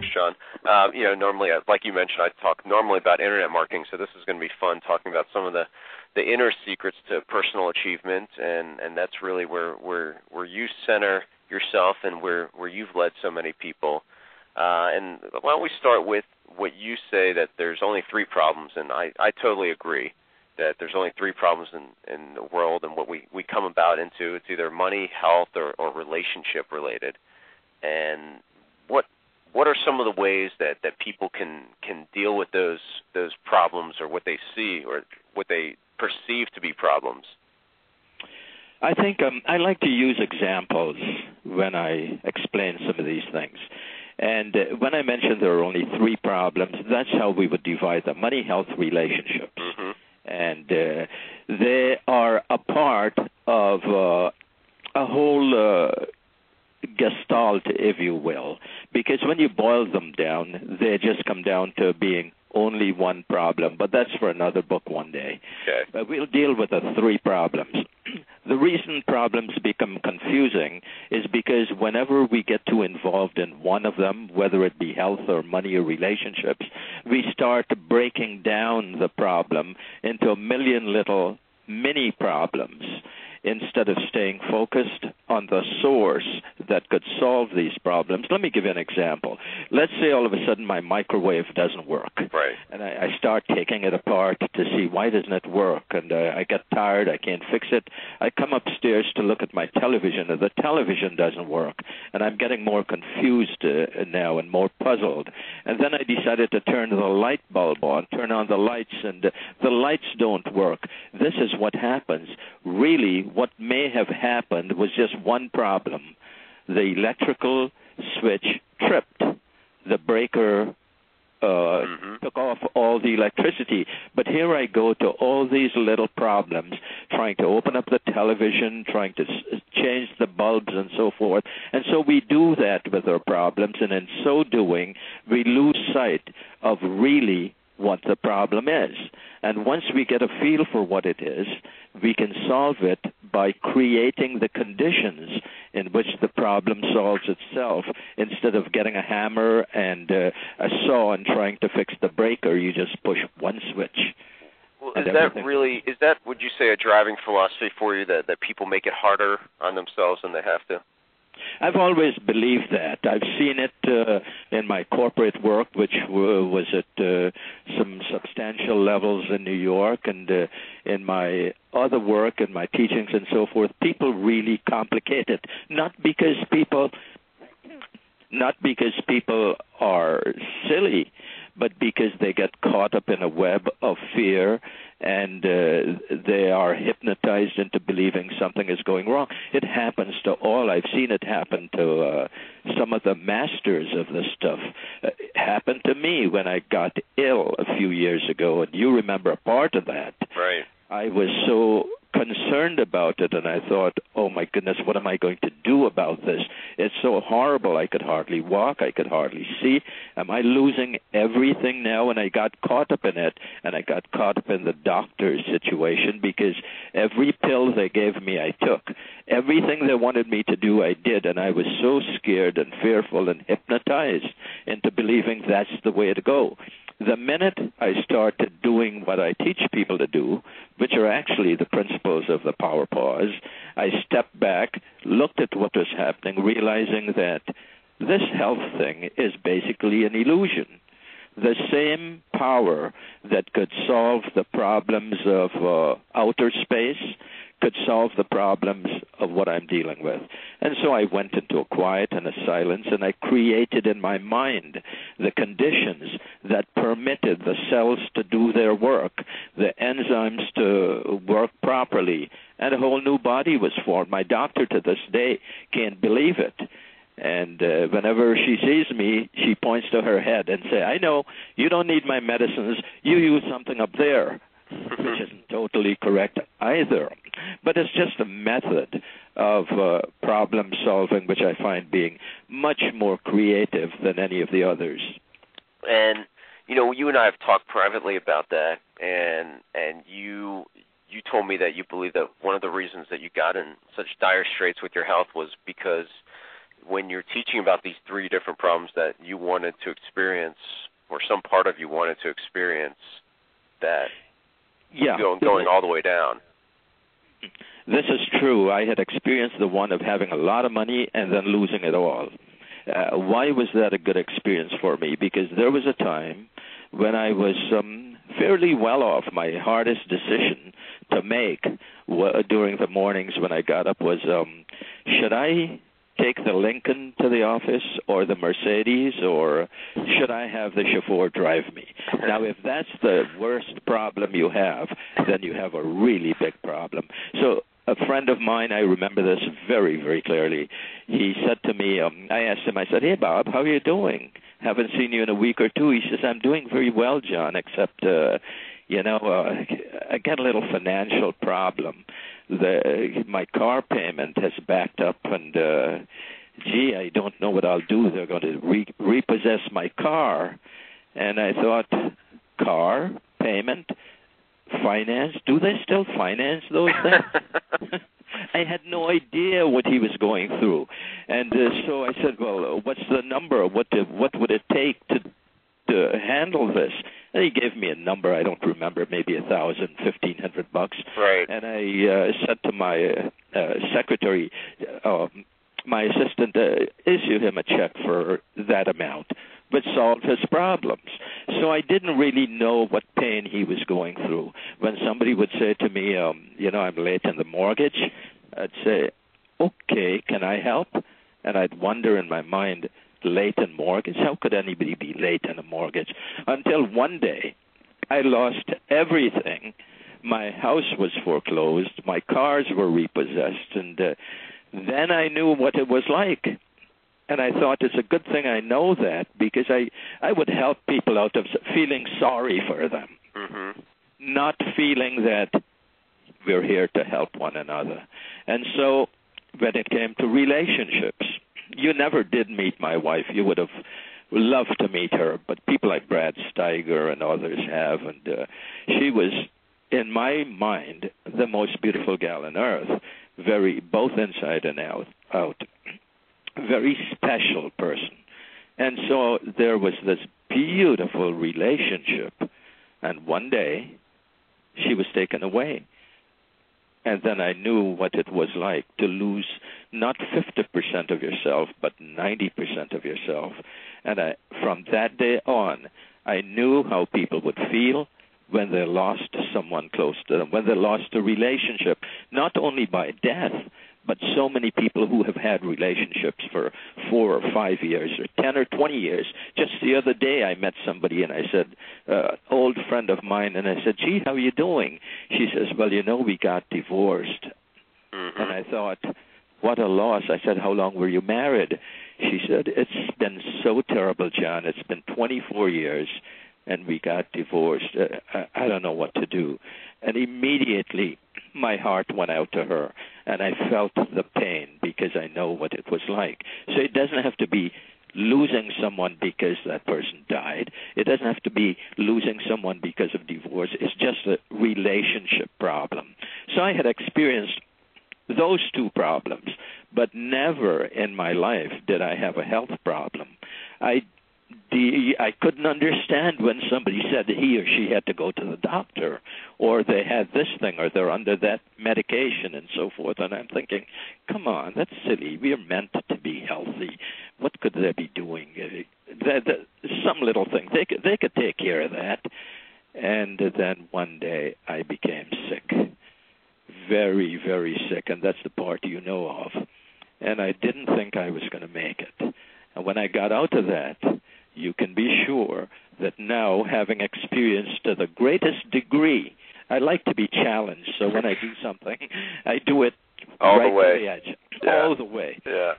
Thanks, John. Normally, like you mentioned, I talk normally about internet marketing, so this is going to be fun talking about some of the inner secrets to personal achievement, and that's really where you center yourself and where you've led so many people. And why don't we start with what you say, that there's only 3 problems, and I totally agree that there's only 3 problems in the world, and what we come about into, it's either money, health, or relationship related. And what are some of the ways that people can deal with those problems, or what they see or what they perceive to be problems? I think I like to use examples when I explain some of these things. And when I mentioned there are only 3 problems, that's how we would divide them: money, health, relationships. Mm-hmm. And they are a part of a whole gestalt, if you will, because when you boil them down, they just come down to being only one problem, but that's for another book one day. Okay. But we'll deal with the 3 problems. The reason problems become confusing is because whenever we get too involved in one of them, whether it be health or money or relationships, we start breaking down the problem into a million little mini problems instead of staying focused on the source that could solve these problems. Let me give you an example. Let's say all of a sudden my microwave doesn't work. Right. And I start taking it apart to see why doesn't it work, and I get tired, I can't fix it. I come upstairs to look at my television, and the television doesn't work, and I'm getting more confused now and more puzzled. And then I decided to turn the light bulb on, turn on the lights, and the lights don't work. This is what happens. Really, what may have happened was just one problem. The electrical switch tripped. The breaker took off all the electricity. But here I go to all these little problems, trying to open up the television, trying to change the bulbs and so forth. And so we do that with our problems, and in so doing, we lose sight of really what the problem is. And once we get a feel for what it is, we can solve it by creating the conditions in which the problem solves itself. Instead of getting a hammer and a saw and trying to fix the breaker, you just push one switch. Well, is that, would you say, a driving philosophy for you, that people make it harder on themselves than they have to? I've always believed that. I've seen it in my corporate work, which was at some substantial levels in New York, and in my other work and my teachings and so forth. People really complicate it, not because people are silly, but because they get caught up in a web of fear, and they are hypnotized into believing something is going wrong. It happens to all. I've seen it happen to some of the masters of this stuff. It happened to me when I got ill a few years ago, and you remember a part of that. Right. I was so concerned about it, and I thought, oh my goodness, what am I going to do about this? It's so horrible. I could hardly walk. I could hardly see. Am I losing everything now? And I got caught up in it, and I got caught up in the doctor's situation, because every pill they gave me, I took. Everything they wanted me to do, I did, and I was so scared and fearful and hypnotized into believing that's the way to go. The minute I started doing what I teach people to do, which are actually the principles of the power pause, I stepped back, looked at what was happening, realizing that this health thing is basically an illusion. The same power that could solve the problems of outer space could solve the problems of what I'm dealing with. And so I went into a quiet and a silence, and I created in my mind the conditions that permitted the cells to do their work, the enzymes to work properly, and a whole new body was formed. My doctor to this day can't believe it. And whenever she sees me, she points to her head and says, I know, you don't need my medicines, you use something up there, which isn't totally correct either. But it's just a method of problem solving, which I find being much more creative than any of the others. And, you and I have talked privately about that, and you told me that you believe that one of the reasons that you got in such dire straits with your health was because when you're teaching about these three different problems that you wanted to experience, or some part of you wanted to experience, that going all the way down. This is true. I had experienced the one of having a lot of money and then losing it all. Why was that a good experience for me? Because there was a time when I was fairly well off. My hardest decision to make during the mornings when I got up was, should I take the Lincoln to the office or the Mercedes, or should I have the chauffeur drive me? Now, if that's the worst problem you have, then you have a really big problem. So a friend of mine, I remember this very, very clearly, he said to me, I asked him, I said, hey, Bob, how are you doing? Haven't seen you in a week or two. He says, I'm doing very well, John, except, I got a little financial problem. My car payment has backed up, and, I don't know what I'll do. They're going to repossess my car. And I thought, car, payment, finance, do they still finance those things? I had no idea what he was going through. And so I said, well, what's the number? What would it take to handle this? And he gave me a number, I don't remember, maybe $1,000, $1,500. Right. And I said to my secretary, my assistant, issue him a check for that amount, but solve his problems. So I didn't really know what pain he was going through. When somebody would say to me, I'm late in the mortgage, I'd say, okay, can I help? And I'd wonder in my mind, late in mortgage? How could anybody be late in a mortgage? Until one day, I lost everything. My house was foreclosed. My cars were repossessed. And then I knew what it was like. And I thought it's a good thing I know that, because I would help people out of feeling sorry for them, not feeling that we're here to help one another. And so when it came to relationships, you never did meet my wife. You would have loved to meet her, but people like Brad Steiger and others have. And she was, in my mind, the most beautiful gal on earth, both inside and out. Very special person. And so there was this beautiful relationship, and one day she was taken away. And then I knew what it was like to lose not 50% of yourself, but 90% of yourself. And from that day on, I knew how people would feel when they lost someone close to them, when they lost a relationship, not only by death, but so many people who have had relationships for 4 or 5 years or 10 or 20 years. Just the other day I met somebody and I said, old friend of mine, and I said, gee, how are you doing? She says, well, we got divorced. And I thought, what a loss. I said, how long were you married? She said, it's been so terrible, John. It's been 24 years, and we got divorced. I don't know what to do. And immediately my heart went out to her, and I felt the pain because I know what it was like. So it doesn't have to be losing someone because that person died. It doesn't have to be losing someone because of divorce. It's just a relationship problem. So I had experienced those two problems, but never in my life did I have a health problem. I couldn't understand when somebody said he or she had to go to the doctor, or they had this thing, or they're under that medication and so forth. And I'm thinking, come on, that's silly. We are meant to be healthy. What could they be doing? Some little thing. They could take care of that. And then one day I became sick, very, very sick, and that's the part you know of. And I didn't think I was going to make it. And when I got out of that, you can be sure that now, having experienced to the greatest degree, I like to be challenged. So when I do something, I do it all right the way. to the edge, Yeah. all the way. Yeah.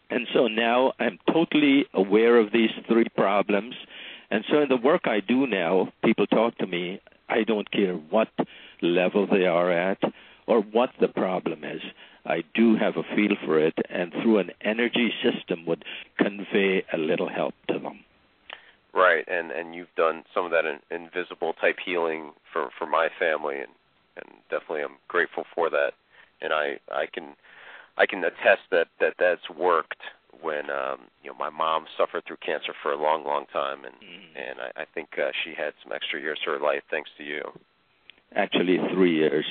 And so now I'm totally aware of these three problems. And so in the work I do now, people talk to me. I don't care what level they are at or what the problem is. I do have a feel for it, and through an energy system would convey a little help to them. Right, and you've done some of that invisible type healing for my family, and definitely I'm grateful for that. And I can I can attest that's worked when my mom suffered through cancer for a long, long time, and I think she had some extra years to her life thanks to you. Actually, 3 years.